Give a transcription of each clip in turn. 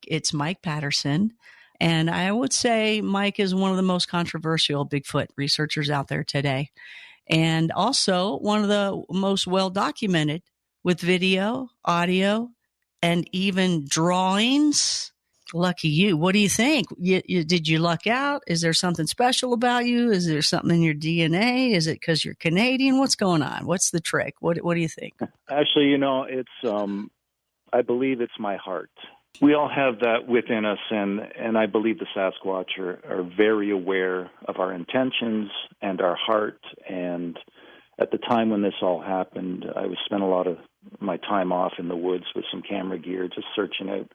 It's Mike Paterson. And I would say Mike is one of the most controversial Bigfoot researchers out there today. And also one of the most well documented with video, audio, and even drawings. Lucky you. What do you think? Did you luck out? Is there something special about you? Is there something in your DNA? Is it because you're Canadian? What's going on? What's the trick? What do you think? Actually, it's I believe it's my heart. We all have that within us, and I believe the Sasquatch are very aware of our intentions and our heart. And at the time when this all happened, I spent a lot of my time off in the woods with some camera gear, just searching out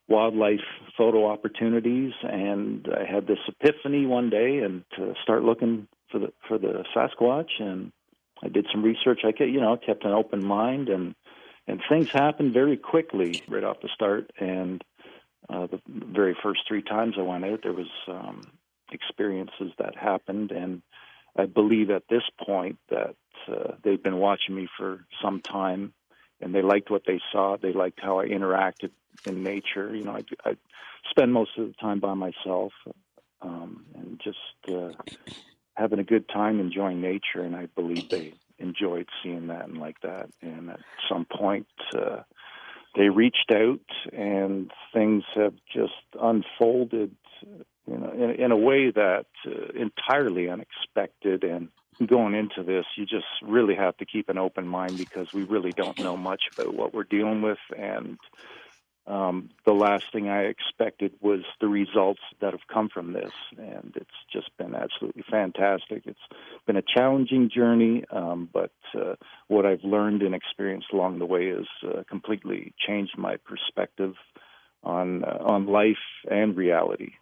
wildlife photo opportunities, and I had this epiphany one day and to start looking for the Sasquatch, and I did some research. I kept an open mind, and things happened very quickly right off the start. And the very first 3 times I went out, there was experiences that happened, and I believe at this point that they've been watching me for some time, and they liked what they saw. They liked how I interacted in nature. I spend most of the time by myself and just having a good time enjoying nature, and I believe they enjoyed seeing that and like that. And at some point, they reached out, and things have just unfolded in a way that entirely unexpected. And going into this, you just really have to keep an open mind because we really don't know much about what we're dealing with. And the last thing I expected was the results that have come from this, and it's just been absolutely fantastic. It's been a challenging journey, but what I've learned and experienced along the way has completely changed my perspective on life and reality.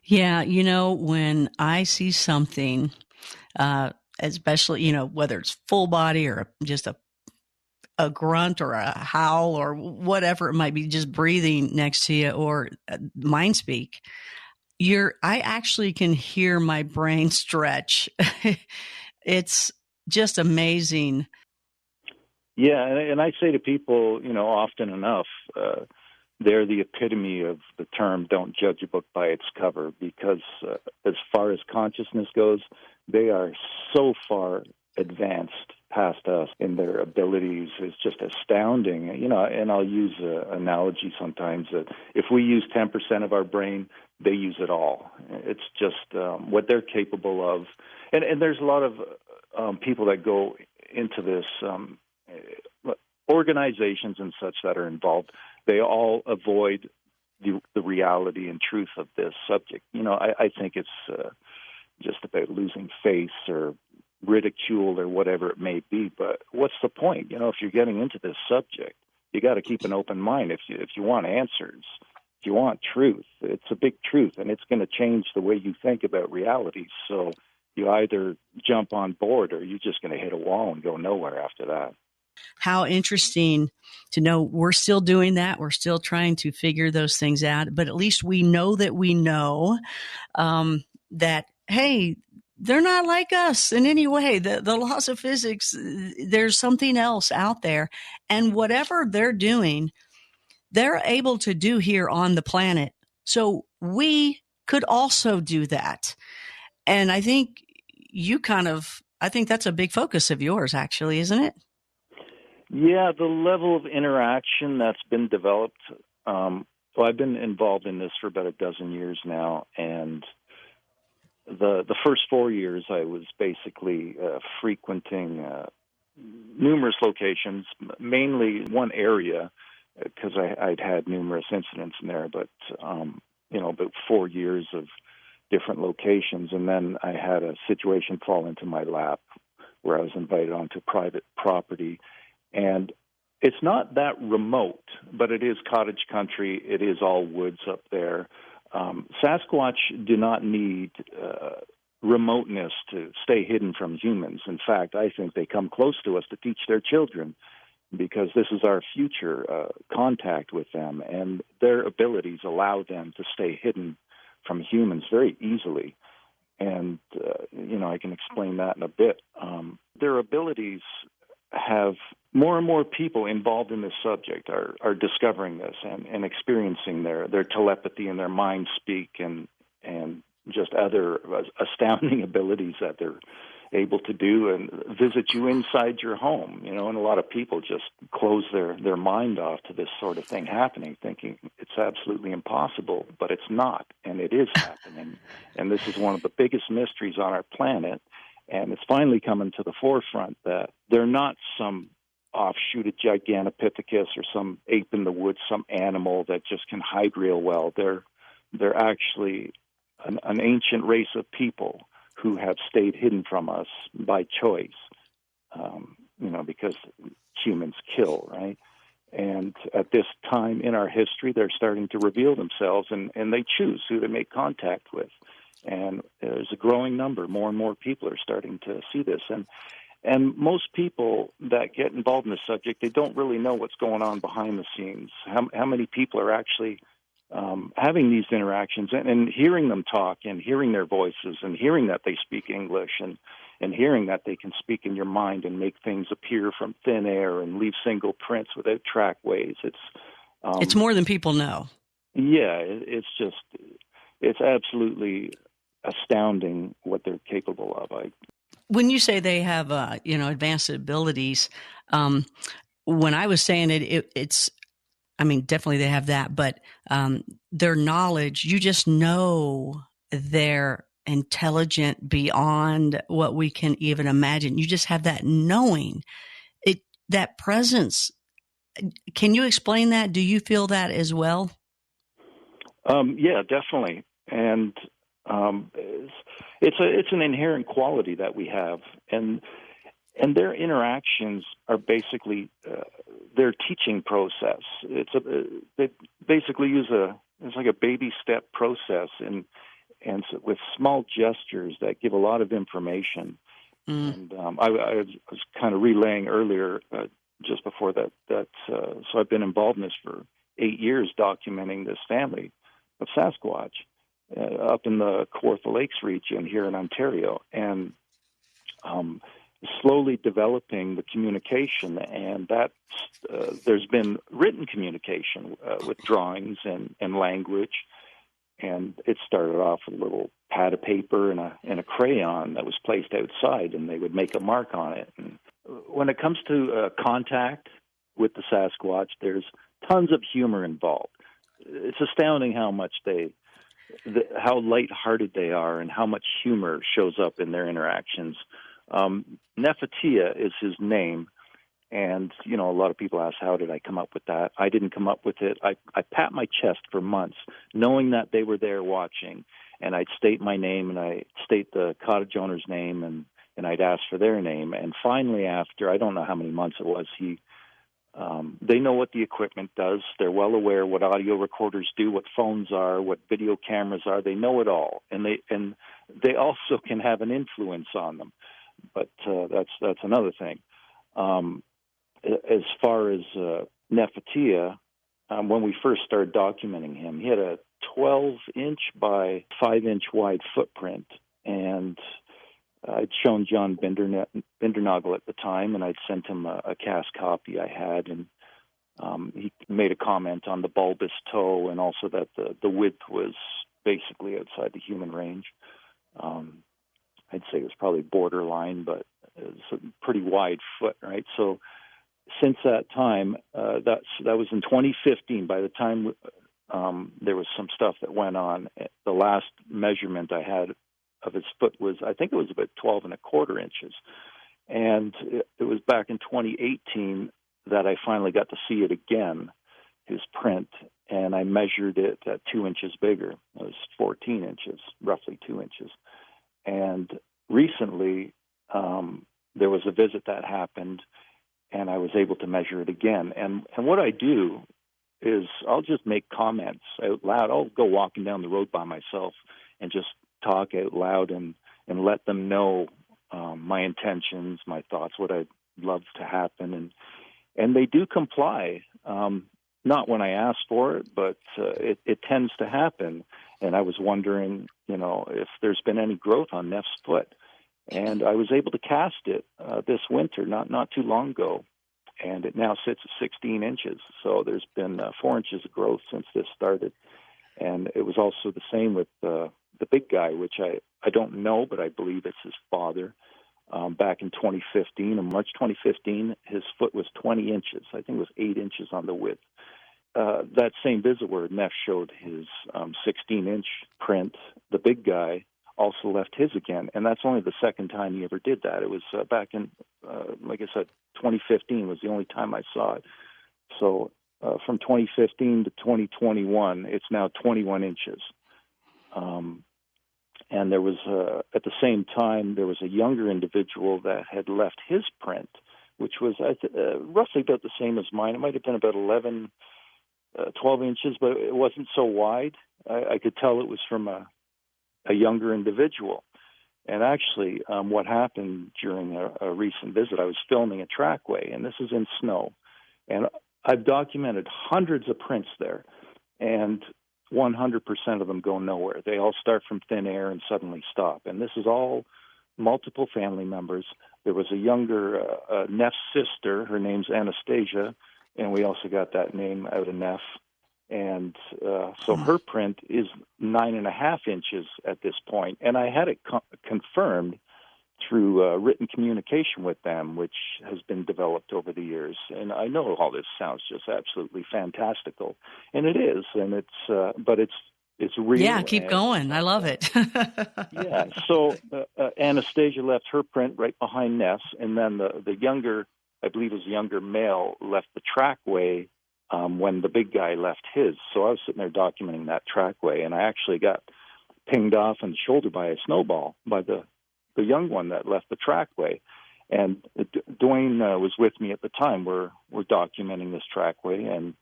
Yeah, when I see something, especially, whether it's full body or just a grunt or a howl or whatever it might be, just breathing next to you or mind speak, I actually can hear my brain stretch. It's just amazing. Yeah, and I say to people, often enough, they're the epitome of the term "don't judge a book by its cover," because as far as consciousness goes, they are so far advanced past us in their abilities. Is just astounding. And I'll use an analogy sometimes that if we use 10% of our brain, they use it all. It's just what they're capable of. And there's a lot of people that go into this, organizations and such that are involved. They all avoid the reality and truth of this subject. I think it's just about losing face or ridicule or whatever it may be. But what's the point? If you're getting into this subject, you got to keep an open mind. If you want answers, if you want truth, it's a big truth, and it's going to change the way you think about reality. So you either jump on board or you're just going to hit a wall and go nowhere after that. How interesting to know we're still doing that. We're still trying to figure those things out, but at least we know that, hey, they're not like us in any way. The laws of physics, there's something else out there. And whatever they're doing, they're able to do here on the planet. So we could also do that. And I think I think that's a big focus of yours, actually, isn't it? Yeah, the level of interaction that's been developed. I've been involved in this for about a dozen years now, and the first 4 years I was basically frequenting numerous locations, mainly one area, because I'd had numerous incidents in there, but about 4 years of different locations, and then I had a situation fall into my lap where I was invited onto private property. And it's not that remote, but it is cottage country. It is all woods up there. Sasquatch do not need remoteness to stay hidden from humans. In fact, I think they come close to us to teach their children, because this is our future contact with them, and their abilities allow them to stay hidden from humans very easily. And, I can explain that in a bit. Their abilities have more and more people involved in this subject are discovering this and experiencing their telepathy and their mind speak and just other astounding abilities that they're able to do and visit you inside your home, and a lot of people just close their mind off to this sort of thing happening, thinking it's absolutely impossible, but it's not, and it is happening. And this is one of the biggest mysteries on our planet, and it's finally coming to the forefront that they're not some offshoot of Gigantopithecus or some ape in the woods, some animal that just can hide real well. They're actually an ancient race of people who have stayed hidden from us by choice, because humans kill, right? And at this time in our history, they're starting to reveal themselves, and they choose who to make contact with. And there's a growing number. More and more people are starting to see this. And most people that get involved in the subject, they don't really know what's going on behind the scenes. How many people are actually having these interactions and hearing them talk and hearing their voices and hearing that they speak English and hearing that they can speak in your mind and make things appear from thin air and leave single prints without trackways. It's more than people know. Yeah, it's absolutely astounding what they're capable of. When you say they have advanced abilities, when I was saying it's definitely they have that, but their knowledge, you just know they're intelligent beyond what we can even imagine. You just have that knowing, that presence. Can you explain that? Do you feel that as well? Yeah, definitely. And it's an inherent quality that we have, and their interactions are basically their teaching process. They basically it's like a baby step process, and so with small gestures that give a lot of information. And I was kind of relaying earlier, just before that. So I've been involved in this for 8 years, documenting this family of Sasquatch up in the Kawartha Lakes region here in Ontario, and slowly developing the communication, and that there's been written communication with drawings and language, and it started off with a little pad of paper and a crayon that was placed outside, and they would make a mark on it. And when it comes to contact with the Sasquatch, there's tons of humor involved. It's astounding how much how lighthearted they are, and how much humor shows up in their interactions. Nefertia is his name, and a lot of people ask, how did I come up with that? I didn't come up with it. I pat my chest for months, knowing that they were there watching, and I'd state my name, and I state the cottage owner's name, and I'd ask for their name. And finally, after I don't know how many months it was, they know what the equipment does. They're well aware what audio recorders do, what phones are, what video cameras are. They know it all, and they also can have an influence on them. But that's another thing. As far as Nefertia, when we first started documenting him, he had a 12-inch by 5-inch wide footprint, and I'd shown John Bindernagel at the time, and I'd sent him a cast copy I had, and he made a comment on the bulbous toe, and also that the width was basically outside the human range. I'd say it was probably borderline, but it was a pretty wide foot, right? So since that time, that was in 2015. By the time there was some stuff that went on, the last measurement I had of his foot was, I think it was about 12 1/4 inches. And it was back in 2018 that I finally got to see it again, his print, and I measured it at 2 inches bigger. It was 14 inches, roughly 2 inches. And recently, there was a visit that happened, and I was able to measure it again. And what I do is I'll just make comments out loud. I'll go walking down the road by myself and just talk out loud and let them know my intentions, my thoughts, what I'd love to happen. And they do comply. Not when I ask for it, but it tends to happen. And I was wondering, if there's been any growth on Neff's foot. And I was able to cast it this winter, not too long ago, and it now sits at 16 inches. So there's been 4 inches of growth since this started. And it was also the same with the big guy, which I don't know, but I believe it's his father. Back in 2015, in March 2015, his foot was 20 inches. I think it was 8 inches on the width. That same visit where Neff showed his 16-inch print, the big guy also left his again, and that's only the second time he ever did that. It was back in, like I said, 2015 was the only time I saw it. So from 2015 to 2021, it's now 21 inches. And there was, at the same time, there was a younger individual that had left his print, which was roughly about the same as mine. It might have been about 12 inches, but it wasn't so wide. I could tell it was from a younger individual. And actually, what happened during a recent visit, I was filming a trackway, and this is in snow. And I've documented hundreds of prints there, and 100% of them go nowhere. They all start from thin air and suddenly stop. And this is all multiple family members. There was a younger Neff's sister. Her name's Anastasia, and we also got that name out of Neff. And so her print is 9.5 inches at this point. And I had it confirmed through written communication with them, which has been developed over the years. And I know all this sounds just absolutely fantastical, and it is. And it's, but it's real. Yeah, keep going. I love it. Yeah. So Anastasia left her print right behind Ness, and then the younger, I believe it was the younger male, left the trackway when the big guy left his. So I was sitting there documenting that trackway, and I actually got pinged off in the shoulder by a snowball by the young one that left the trackway. And Dwayne was with me at the time. We're documenting this trackway, and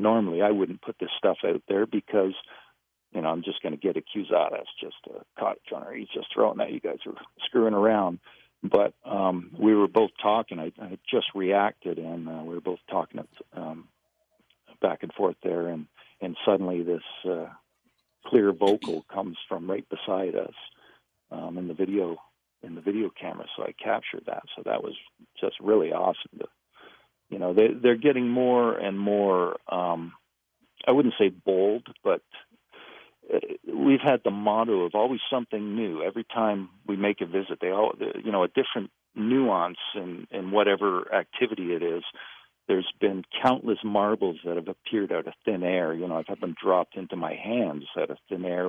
normally I wouldn't put this stuff out there because, you know, I'm just going to get accused, that's just a cottage owner. He's just throwing that. You guys are screwing around. But we were both talking. I just reacted, and we were both talking back and forth there, and suddenly this clear vocal comes from right beside us in the video camera. So I captured that. So that was just really awesome. You know, they're getting more and more. I wouldn't say bold, but we've had the motto of always something new. Every time we make a visit, a different nuance in whatever activity it is. There's been countless marbles that have appeared out of thin air. You know, I've had them dropped into my hands out of thin air,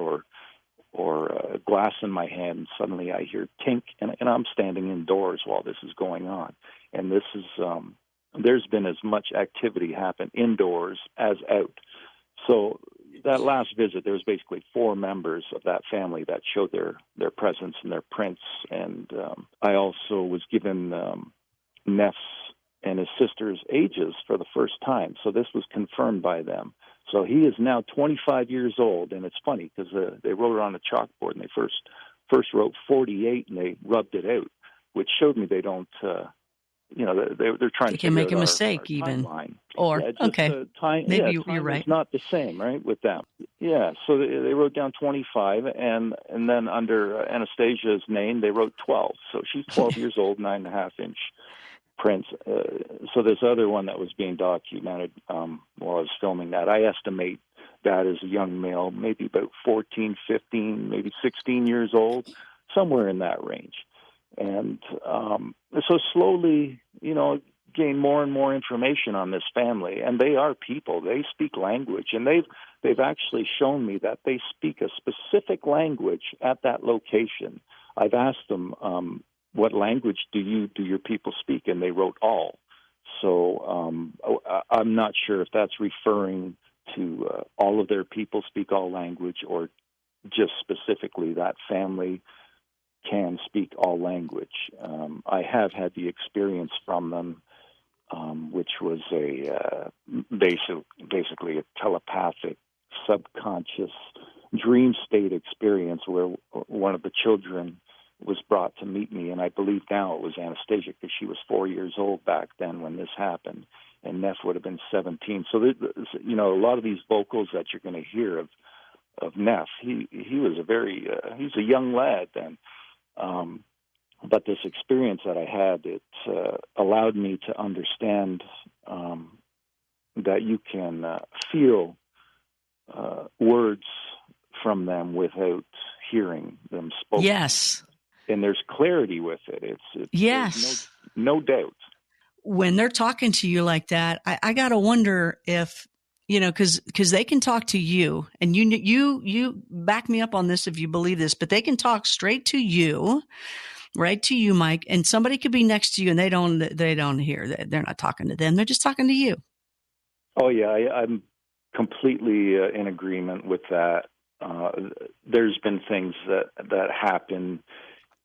or glass in my hand, and suddenly I hear tink, and I'm standing indoors while this is going on. And this is, there's been as much activity happen indoors as out. So that last visit, there was basically 4 members of that family that showed their presence and their prints. And I also was given Neff's and his sister's ages for the first time. So this was confirmed by them. So he is now 25 years old, and it's funny because they wrote it on a chalkboard, and they first wrote 48, and they rubbed it out, which showed me they don't, they're trying you to can make a our mistake even. Timeline. Or, okay, maybe you're right. It's not the same, right, with them. Yeah, so they wrote down 25, and then under Anastasia's name, they wrote 12. So she's 12 years old, 9.5-inch prints. So this other one that was being documented while I was filming that, I estimate that as a young male, maybe about 14, 15, maybe 16 years old, somewhere in that range. And so slowly, gain more and more information on this family. And they are people. They speak language. And they've actually shown me that they speak a specific language at that location. I've asked them, what language do your people speak? And they wrote all. So I'm not sure if that's referring to all of their people speak all language, or just specifically that family can speak all language. I have had the experience from them, which was basically a telepathic, subconscious dream state experience where one of the children was brought to meet me, and I believe now it was Anastasia because she was 4 years old back then when this happened, and Neff would have been 17. So, a lot of these vocals that you're going to hear of Neff, he was he's a young lad then. But this experience that I had, it allowed me to understand that you can feel words from them without hearing them spoken. Yes. And there's clarity with it. Yes. No doubt. When they're talking to you like that, I got to wonder if, cause they can talk to you, and you back me up on this if you believe this, but they can talk straight to you, right to you, Mike, and somebody could be next to you and they don't hear that. They're not talking to them. They're just talking to you. Oh yeah. I'm completely in agreement with that. There's been things that happen,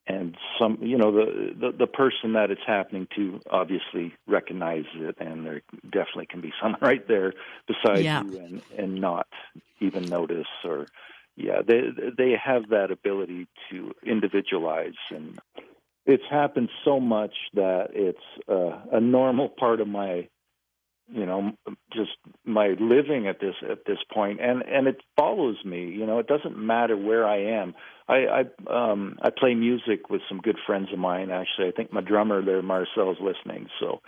and some, the person that it's happening to obviously recognizes it, and there definitely can be someone right there beside you and not even notice, or they have that ability to individualize, and it's happened so much that it's a normal part of my just my living at this point, and it follows me. It doesn't matter where I am. I play music with some good friends of mine. Actually, I think my drummer there, Marcel's listening. So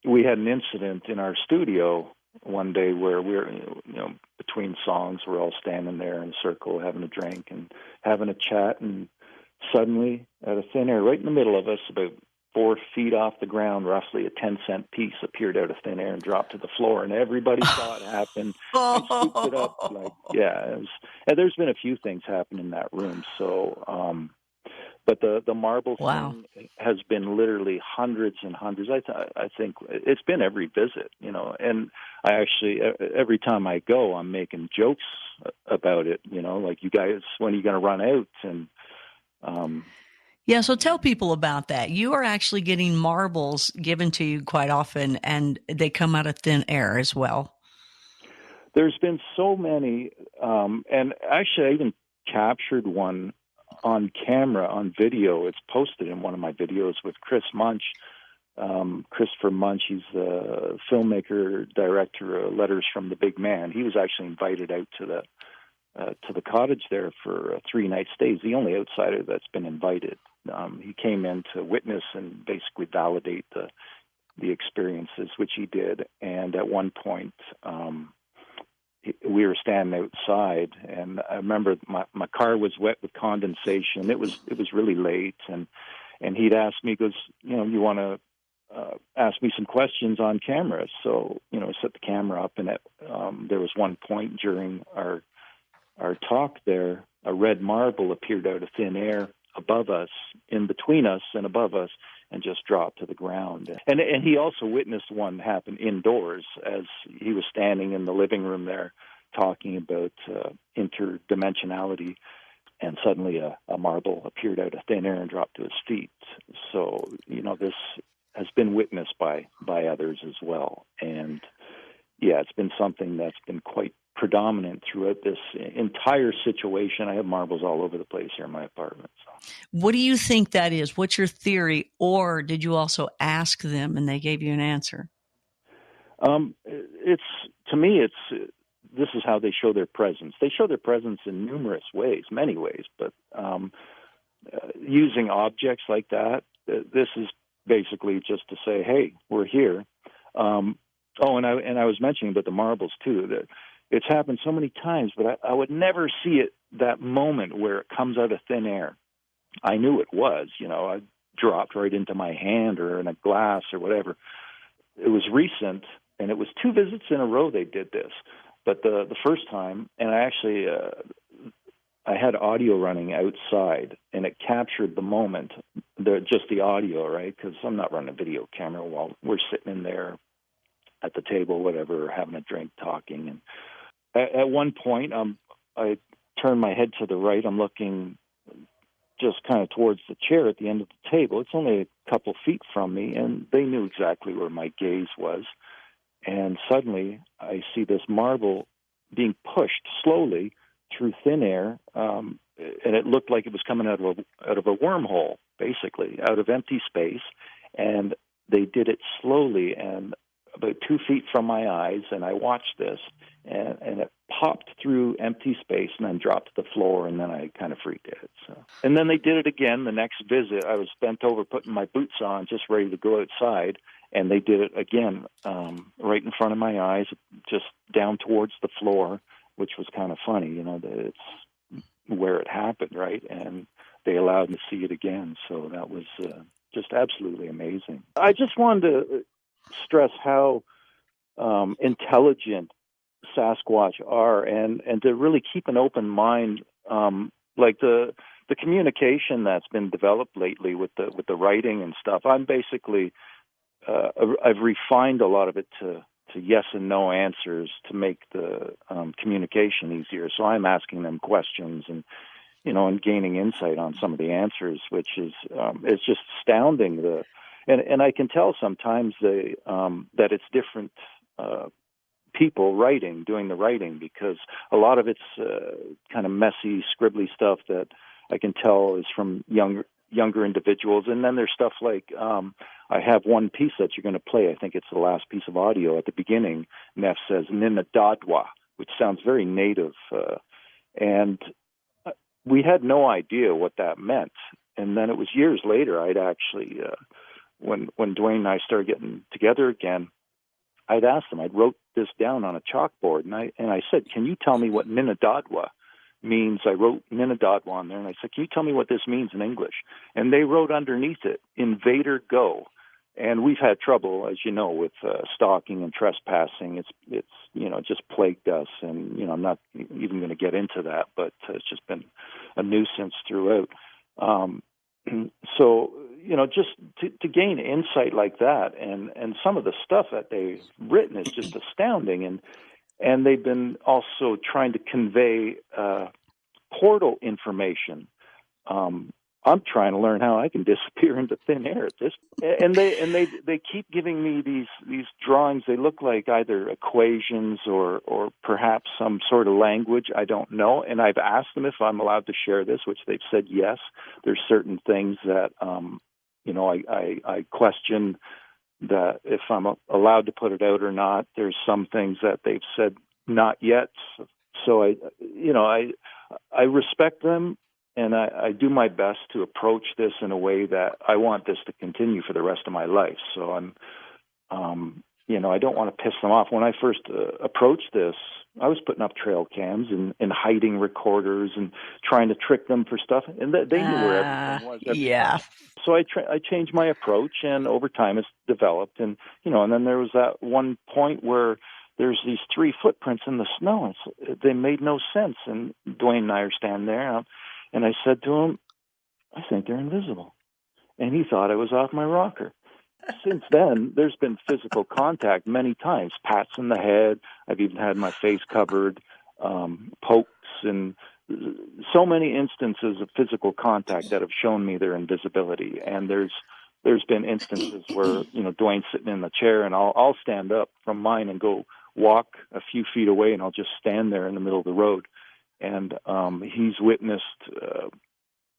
we had an incident in our studio one day where we're between songs, we're all standing there in a circle having a drink and having a chat, and suddenly, out of thin air, right in the middle of us, about 4 feet off the ground, roughly a 10-cent piece appeared out of thin air and dropped to the floor, and everybody saw it happen. I scooped it up. And there's been a few things happen in that room. So, but the marble thing has been literally hundreds and hundreds. I think it's been every visit, and I actually, every time I go, I'm making jokes about it, like, you guys, when are you going to run out? And, yeah, so tell people about that. You are actually getting marbles given to you quite often, and they come out of thin air as well. There's been so many, and actually I even captured one on camera, on video. It's posted in one of my videos with Chris Munch. Christopher Munch, he's the filmmaker, director of Letters from the Big Man. He was actually invited out to the cottage there for 3-night stays, the only outsider that's been invited. He came in to witness and basically validate the experiences, which he did. And at one point, we were standing outside, and I remember my car was wet with condensation. It was really late, and he'd asked me, he goes, you want to ask me some questions on camera? So, set the camera up, and there was one point during our talk there, a red marble appeared out of thin air above us, in between us and above us, and just dropped to the ground. And he also witnessed one happen indoors as he was standing in the living room there talking about interdimensionality, and suddenly a marble appeared out of thin air and dropped to his feet. So, this has been witnessed by others as well. And yeah, it's been something that's been quite predominant throughout this entire situation. I have marbles all over the place here in my apartment. So. What do you think that is? What's your theory? Or did you also ask them and they gave you an answer? To me, this is how they show their presence. They show their presence in numerous ways, many ways, but using objects like that, this is basically just to say, hey, we're here. And I was mentioning about the marbles too, that it's happened so many times, but I would never see it, that moment where it comes out of thin air. I knew it was, I dropped right into my hand or in a glass or whatever. It was recent, and it was 2 visits in a row they did this. But the first time, and I actually, I had audio running outside, and it captured the moment, just the audio, right? Because I'm not running a video camera while we're sitting in there at the table, whatever, having a drink, talking. And at one point, I turned my head to the right. I'm looking just kind of towards the chair at the end of the table. It's only a couple feet from me, and they knew exactly where my gaze was. And suddenly, I see this marble being pushed slowly through thin air, and it looked like it was coming out of a wormhole, basically, out of empty space. And they did it slowly and about 2 feet from my eyes, and I watched this, and it popped through through empty space and then dropped to the floor, and then I kind of freaked out. So, and then they did it again the next visit. I was bent over putting my boots on, just ready to go outside, and they did it again, right in front of my eyes, just down towards the floor, which was kind of funny, that it's where it happened, right? And they allowed me to see it again, so that was just absolutely amazing. I just wanted to stress how intelligent Sasquatch are, and to really keep an open mind, like the communication that's been developed lately with the writing and stuff. I'm basically I've refined a lot of it to yes and no answers to make the communication easier. So I'm asking them questions and gaining insight on some of the answers, which is it's just astounding. And I can tell sometimes that it's different people doing the writing, because a lot of it's kind of messy, scribbly stuff that I can tell is from younger individuals. And then there's stuff like I have one piece that you're going to play. I think it's the last piece of audio at the beginning. Neff says Ninadadwa, which sounds very native, and we had no idea what that meant. And then it was years later, I'd actually, when Dwayne and I started getting together again, I'd asked them, I'd wrote this down on a chalkboard, and I said, can you tell me what Ninadadwa means? I wrote Ninadadwa on there, and I said, can you tell me what this means in English? And they wrote underneath it, Invader Go. And we've had trouble, as you know, with stalking and trespassing. It's just plagued us, and I'm not even going to get into that, but it's just been a nuisance throughout. So just to gain insight like that, and some of the stuff that they've written is just astounding, and they've been also trying to convey portal information. I'm trying to learn how I can disappear into thin air at this. And they keep giving me these drawings. They look like either equations or perhaps some sort of language. I don't know. And I've asked them if I'm allowed to share this, which they've said yes. There's certain things that I question that if I'm allowed to put it out or not. There's some things that they've said not yet. So I respect them. And I do my best to approach this in a way that I want this to continue for the rest of my life. So I don't want to piss them off. When I first approached this, I was putting up trail cams and hiding recorders and trying to trick them for stuff. And they knew where everything was. Yeah. So I changed my approach, and over time it's developed. And then there was that one point where there's these 3 footprints in the snow. They made no sense. And Dwayne and I are standing there. And I said to him, I think they're invisible. And he thought I was off my rocker. Since then, there's been physical contact many times, pats in the head. I've even had my face covered, pokes, and so many instances of physical contact that have shown me their invisibility. And there's been instances where, Dwayne's sitting in the chair, and I'll stand up from mine and go walk a few feet away, and I'll just stand there in the middle of the road. And he's witnessed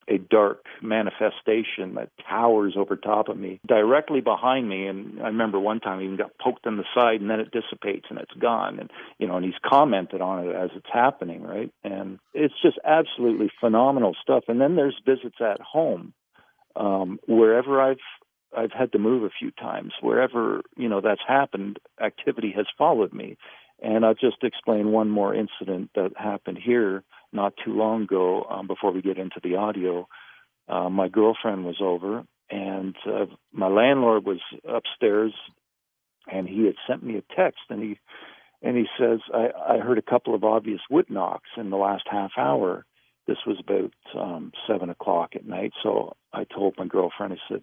a dark manifestation that towers over top of me, directly behind me. And I remember one time he even got poked in the side, and then it dissipates and it's gone. And and he's commented on it as it's happening, right? And it's just absolutely phenomenal stuff. And then there's visits at home, wherever I've had to move a few times, wherever that's happened, activity has followed me. And I'll just explain one more incident that happened here not too long ago before we get into the audio. My girlfriend was over, and my landlord was upstairs, and he had sent me a text, and he says, I heard a couple of obvious wood knocks in the last half hour. This was about 7 o'clock at night. So I told my girlfriend, I said,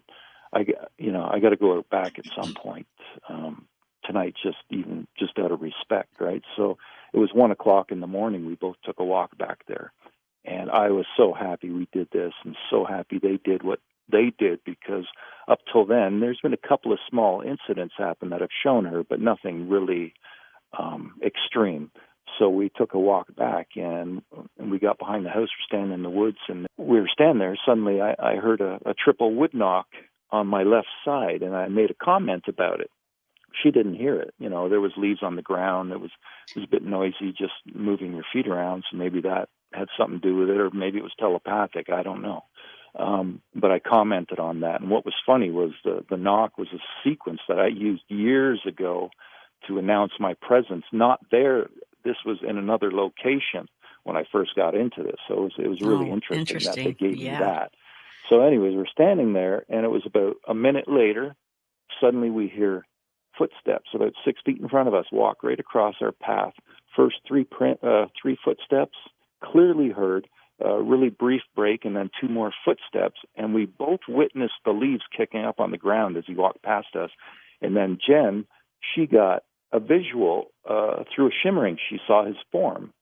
I got to go back at some point tonight, just out of respect, right? So it was 1 o'clock in the morning. We both took a walk back there, and I was so happy we did this, and so happy they did what they did, because up till then, there's been a couple of small incidents happen that have shown her, but nothing really extreme. So we took a walk back, and we got behind the house. We're standing in the woods, and we were standing there. Suddenly, I heard a triple wood knock on my left side, and I made a comment about it. she didn't hear it. There was leaves on the ground. It was a bit noisy, just moving your feet around. So maybe that had something to do with it, or maybe it was telepathic. I don't know. But I commented on that. And what was funny was the knock was a sequence that I used years ago to announce my presence. Not there. This was in another location when I first got into this. So it was really interesting that they gave me that. So anyways, we're standing there, and it was about a minute later, suddenly we hear footsteps about 6 feet in front of us walk right across our path. First three footsteps, clearly heard, a really brief break, and then 2 more footsteps. And we both witnessed the leaves kicking up on the ground as he walked past us. And then Jen, she got a visual through a shimmering. She saw his form.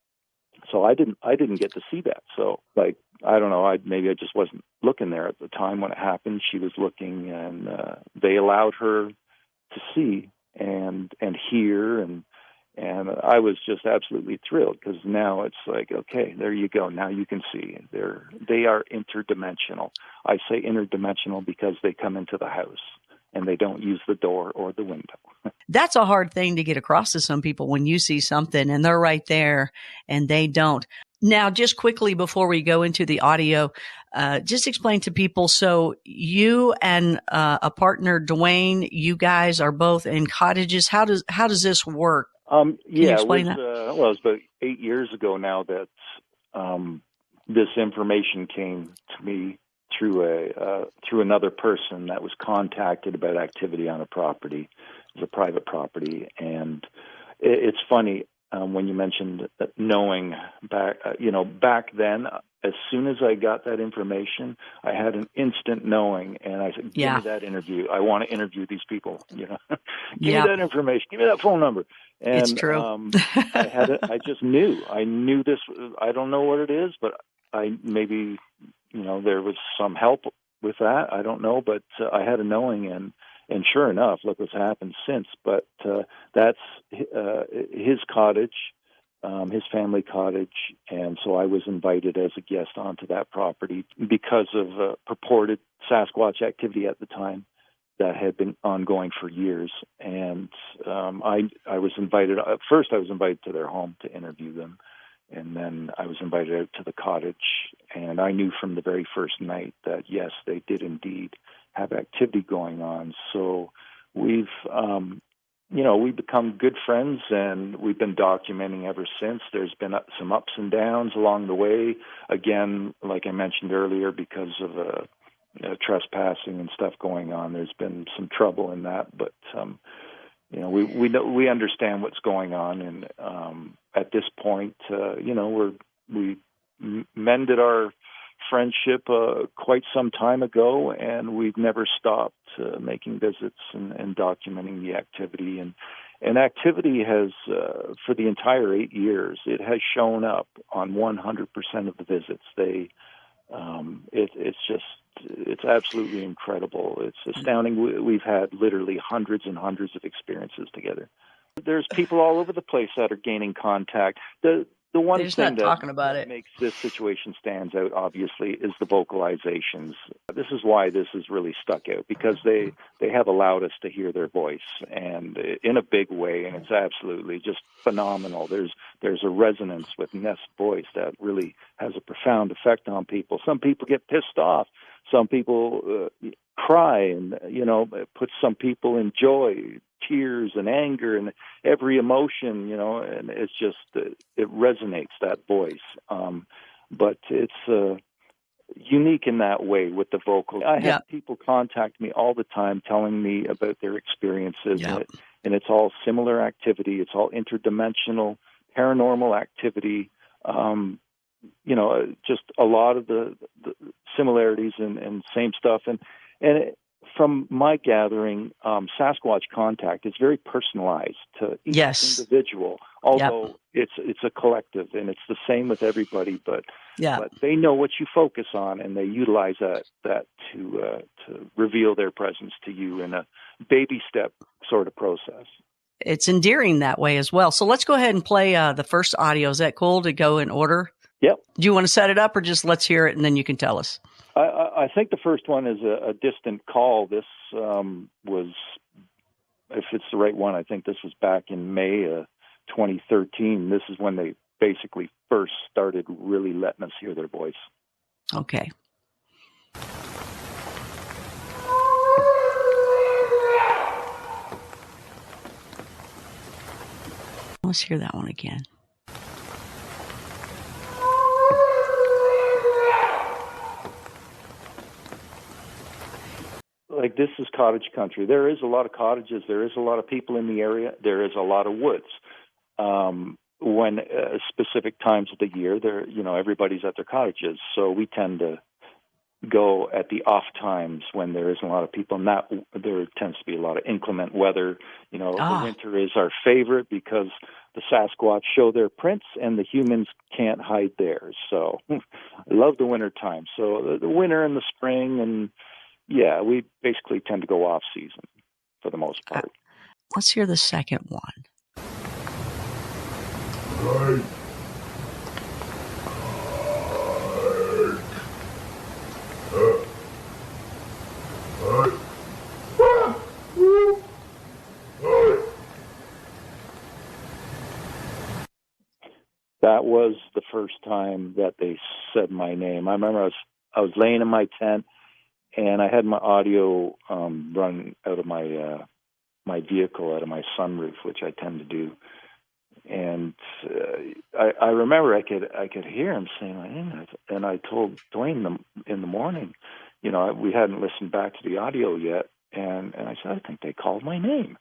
So I didn't get to see that. So, like, I don't know, maybe I just wasn't looking there at the time when it happened. She was looking, and they allowed her to see and hear, and I was just absolutely thrilled, because now it's like, okay, there you go. Now you can see. They are interdimensional. I say interdimensional because they come into the house and they don't use the door or the window. That's a hard thing to get across to some people when you see something and they're right there and they don't. Now, just quickly before we go into the audio, just explain to people. So you and a partner, Dwayne, you guys are both in cottages. How does this work? Can you explain that? Well, it was about 8 years ago now that this information came to me through another person that was contacted about activity on a property. It was a private property, and it's funny when you mentioned that knowing back. Back then, as soon as I got that information, I had an instant knowing, and I said, "Give me that interview. I want to interview these people. Give me that information. Give me that phone number." And it's true. I had it. I just knew. I knew this. I don't know what it is, but maybe there was some help with that. I don't know, but I had a knowing, and sure enough, look what's happened since. But that's his cottage, his family cottage, and so I was invited as a guest onto that property because of purported Sasquatch activity at the time that had been ongoing for years. And I was invited. At first, I was invited to their home to interview them. And then I was invited out to the cottage, and I knew from the very first night that, yes, they did indeed have activity going on. So we've become good friends, and we've been documenting ever since. There's been some ups and downs along the way. Again, like I mentioned earlier, because of trespassing and stuff going on, there's been some trouble in that, but we understand what's going on, and at this point, we mended our friendship quite some time ago, and we've never stopped making visits and documenting the activity. And activity has, for the entire 8 years, it has shown up on 100% of the visits. It's absolutely incredible. It's astounding. We've had literally hundreds and hundreds of experiences together. There's people all over the place that are gaining contact. The one thing that makes this situation stands out, obviously, is the vocalizations. This is why this has really stuck out, because they have allowed us to hear their voice, and in a big way, and it's absolutely just phenomenal. There's a resonance with Ness's voice that really has a profound effect on people. Some people get pissed off. Some people cry, and it puts some people in joy, tears, and anger, and every emotion, and it's just it resonates, that voice. But it's unique in that way with the vocal. I have people contact me all the time telling me about their experiences, and it's all similar activity. It's all interdimensional, paranormal activity. Just a lot of the similarities and same stuff. And from my gathering, Sasquatch contact is very personalized to each individual, although it's a collective, and it's the same with everybody. But they know what you focus on, and they utilize that to reveal their presence to you in a baby step sort of process. It's endearing that way as well. So let's go ahead and play the first audio. Is that cool to go in order? Yep. Do you want to set it up, or just let's hear it and then you can tell us? I think the first one is a distant call. This was if it's the right one, I think this was back in May 2013. This is when they basically first started really letting us hear their voice. Okay. Let's hear that one again. Like, this is cottage country. There is a lot of cottages. There is a lot of people in the area. There is a lot of woods. When specific times of the year, there, everybody's at their cottages. So we tend to go at the off times when there isn't a lot of people, and that there tends to be a lot of inclement weather. The winter is our favorite because the Sasquatch show their prints and the humans can't hide theirs. So I love the winter time. So the winter and the spring, and yeah, we basically tend to go off season for the most part. Let's hear the second one. Right. That was the first time that they said my name. I remember I was laying in my tent, and I had my audio run out of my my vehicle, out of my sunroof, which I tend to do. And I remember I could hear him saying my name, and I told Dwayne in the morning, we hadn't listened back to the audio yet, and I said, I think they called my name.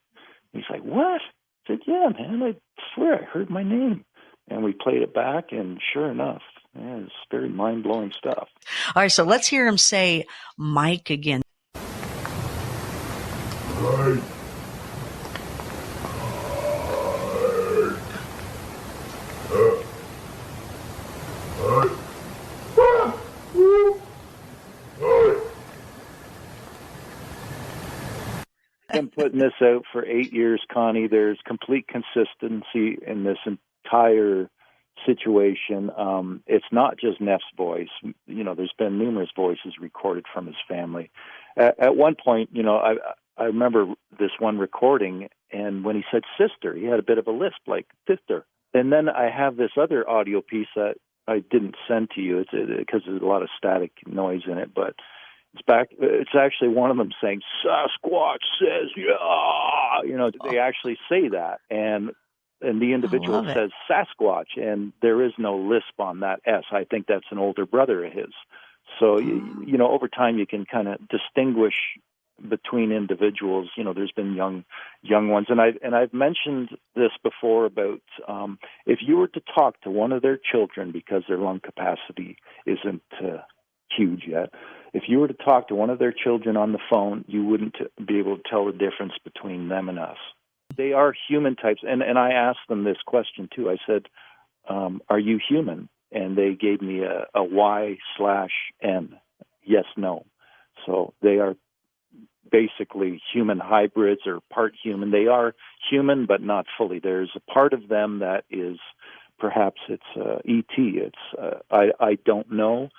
He's like, what? I said, yeah, man, I swear I heard my name. And we played it back, and sure enough, it's very mind-blowing stuff. All right, so let's hear him say Mike again. Right. Been putting this out for 8 years, Connie. There's complete consistency in this entire situation. It's not just Neff's voice. There's been numerous voices recorded from his family. At one point, I remember this one recording, and when he said sister, he had a bit of a lisp, like sister. And then I have this other audio piece that I didn't send to you because there's a lot of static noise in it, but it's actually one of them saying, Sasquatch says, yeah. They actually say that. And the individual says Sasquatch, and there is no lisp on that S. I think that's an older brother of his. So, over time you can kind of distinguish between individuals. There's been young ones. And I've mentioned this before about if you were to talk to one of their children, because their lung capacity isn't huge yet, if you were to talk to one of their children on the phone, you wouldn't be able to tell the difference between them and us. They are human types. And I asked them this question, too. I said, are you human? And they gave me a Y/N, yes, no. So they are basically human hybrids or part human. They are human, but not fully. There's a part of them that is, perhaps it's E.T. I don't know.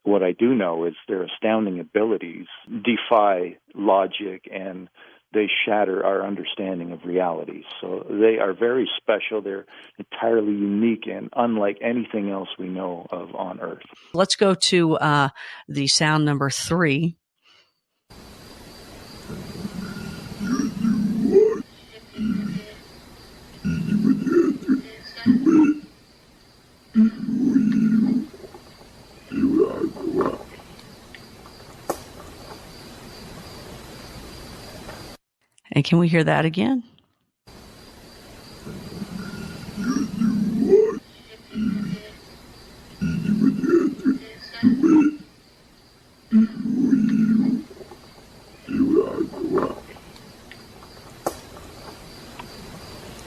What I do know is their astounding abilities defy logic, and they shatter our understanding of reality. So they are very special. They're entirely unique and unlike anything else we know of on Earth. Let's go to the sound number 3. And can we hear that again?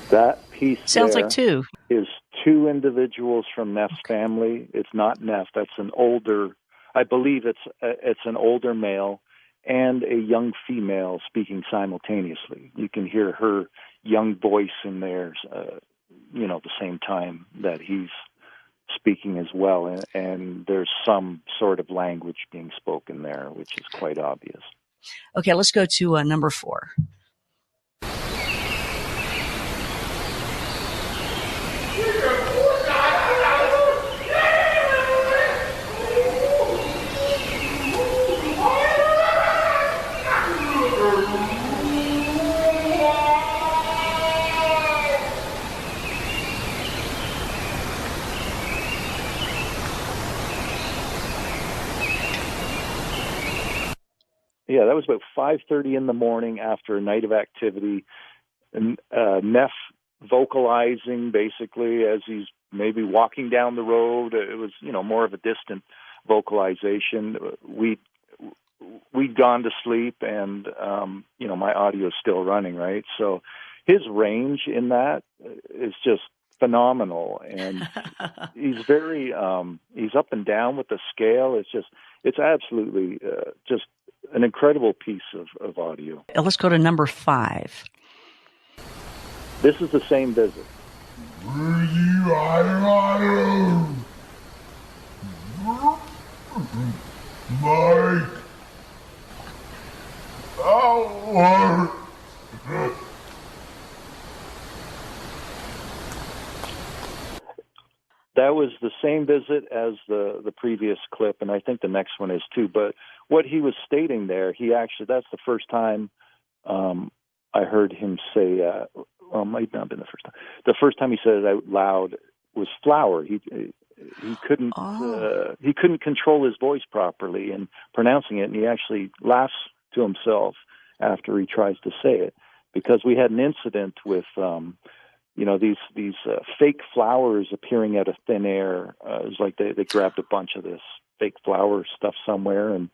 That piece sounds there like 2. Is 2 individuals from Neff's family. It's not Neff. That's an older, I believe it's an older male and a young female speaking simultaneously. You can hear her young voice in there, the same time that he's speaking as well. And there's some sort of language being spoken there, which is quite obvious. Okay, let's go to number 4. that was about 5:30 in the morning after a night of activity. And Neff vocalizing basically as he's maybe walking down the road. It was, more of a distant vocalization. We'd gone to sleep, and my audio's still running, right? So his range in that is just phenomenal, and he's very he's up and down with the scale. It's absolutely just an incredible piece of audio. Let's go to number 5. This is the same visit. Mike. That was the same visit as the previous clip, and I think the next one is too. But what he was stating there, that's the first time I heard him say, well, it might not have been the first time. The first time he said it out loud was flower. He couldn't he couldn't control his voice properly in pronouncing it, and he actually laughs to himself after he tries to say it, because we had an incident with these fake flowers appearing out of thin air. It was like they grabbed a bunch of this fake flower stuff somewhere and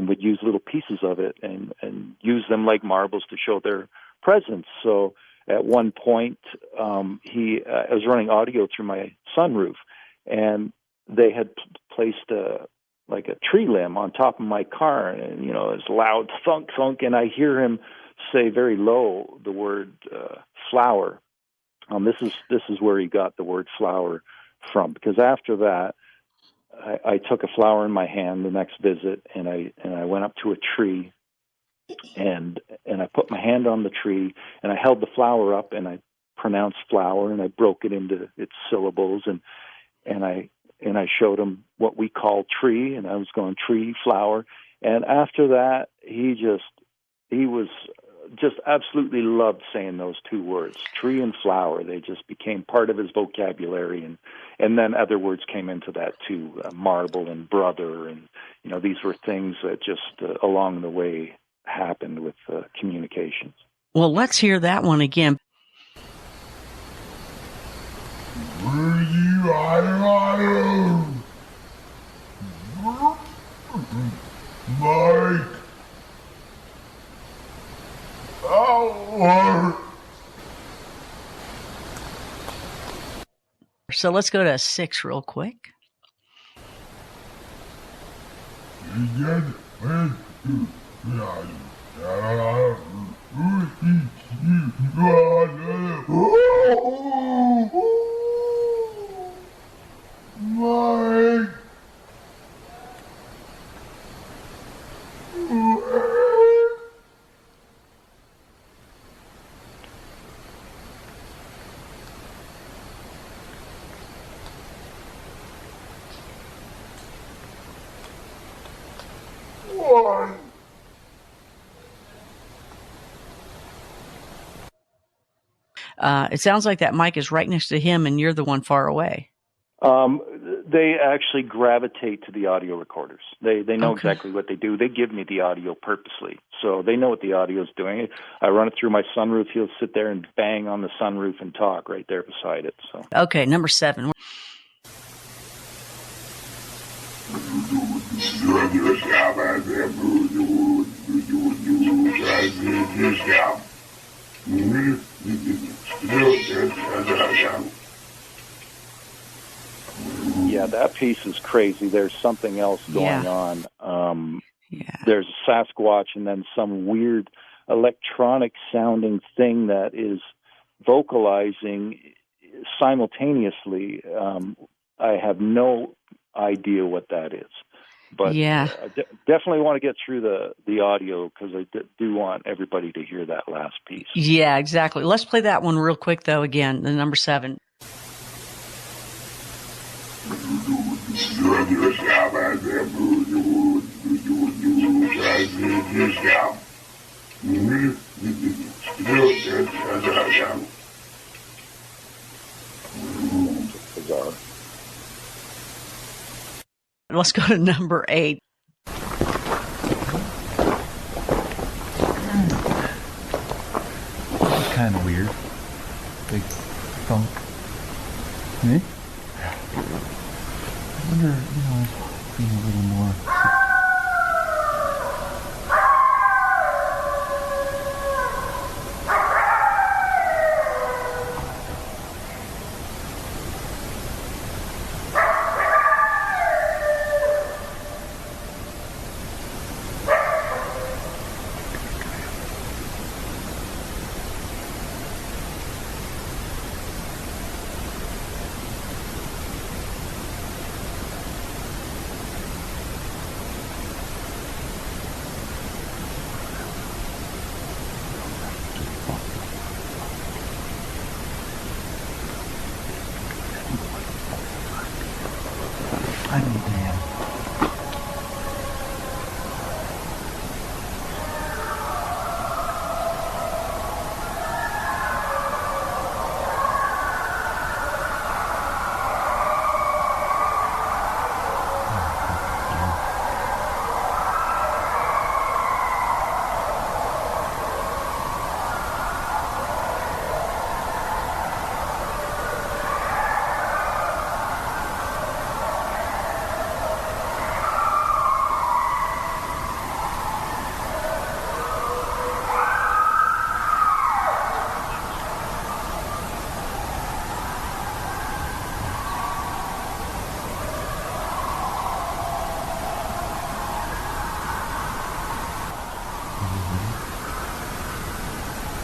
would use little pieces of it and use them like marbles to show their presence. So at one point, I was running audio through my sunroof, and they had placed a tree limb on top of my car, and it's loud thunk thunk, and I hear him say very low the word flower. This is where he got the word flower from, because after that, I took a flower in my hand the next visit, and I went up to a tree, and I put my hand on the tree, and I held the flower up, and I pronounced flower, and I broke it into its syllables, and I showed him what we call tree, and I was going tree, flower, and after that, he was just absolutely loved saying those two words, tree and flower. They just became part of his vocabulary, and then other words came into that too, marble and brother, and these were things that just along the way happened with communications. Well, let's hear that one again. Mike. So let's go to 6 real quick. Mike. It sounds like that mic is right next to him and you're the one far away. They actually gravitate to the audio recorders. They know exactly what they do. They give me the audio purposely, so they know what the audio is doing. I run it through my sunroof. He'll sit there and bang on the sunroof and talk right there beside it. So okay, number 7. Yeah, that piece is crazy. There's something else going on. There's a Sasquatch and then some weird electronic-sounding thing that is vocalizing simultaneously. I have no idea what that is. But I definitely want to get through the audio, because I do want everybody to hear that last piece. Yeah, exactly. Let's play that one real quick, though, again, the number 7. Bizarre. Let's go to number 8. kind of weird. Big thunk. Me? Yeah. I wonder, being a little more. I need Dan.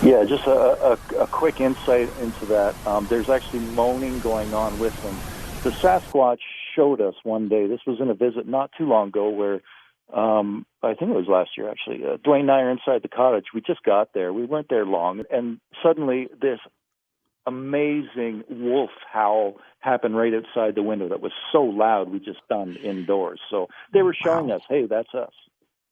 Yeah, just a quick insight into that. There's actually moaning going on with them. The Sasquatch showed us one day, this was in a visit not too long ago, where I think it was last year actually, Dwayne and I are inside the cottage. We just got there. We weren't there long. And suddenly this amazing wolf howl happened right outside the window that was so loud we just stunned indoors. So they were showing us, hey, that's us.